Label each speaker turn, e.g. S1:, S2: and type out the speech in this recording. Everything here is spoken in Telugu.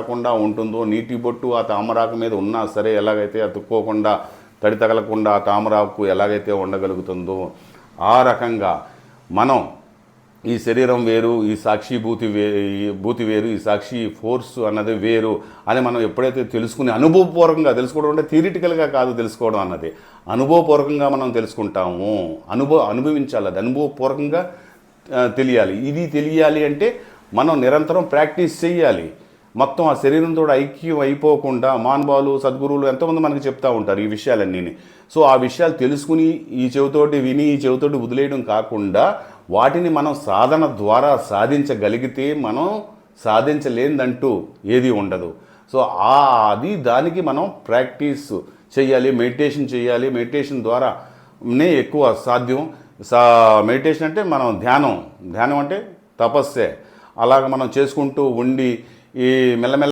S1: కాకుండా ఉంటుందో, నీటి బొట్టు ఆ తామరాకు మీద ఉన్నా సరే ఎలాగైతే అతుక్కోకుండా తడి తగలకుండా ఆ తామరాకు ఎలాగైతే ఉండగలుగుతుందో ఆ రకంగా మనం ఈ శరీరం వేరు, ఈ సాక్షి భూతి వేరు, ఈ సాక్షి ఫోర్స్ అన్నది వేరు అని మనం ఎప్పుడైతే తెలుసుకుని అనుభవపూర్వకంగా తెలుసుకోవడం అంటే థియరిటికల్గా కాదు, తెలుసుకోవడం అన్నది అనుభవపూర్వకంగా మనం తెలుసుకుంటాము. అనుభవించాలి, అది అనుభవపూర్వకంగా తెలియాలి. ఇది తెలియాలి అంటే మనం నిరంతరం ప్రాక్టీస్ చేయాలి. మొత్తం ఆ శరీరంతో ఐక్యం అయిపోకుండా మహానుభావులు సద్గురువులు ఎంతోమంది మనకు చెప్తూ ఉంటారు ఈ విషయాలన్నీ. సో ఆ విషయాలు తెలుసుకుని ఈ చెవితోటి విని ఈ చెవితోటి వదిలేయడం కాకుండా వాటిని మనం సాధన ద్వారా సాధించగలిగితే మనం సాధించలేదంటూ ఏది ఉండదు. సో దానికి మనం ప్రాక్టీస్ చేయాలి, మెడిటేషన్ చేయాలి. మెడిటేషన్ ద్వారానే ఎక్కువ సాధ్యం. మెడిటేషన్ అంటే మనం ధ్యానం అంటే తపస్సే. అలాగ మనం చేసుకుంటూ ఉండి ఈ మెల్లమెల్ల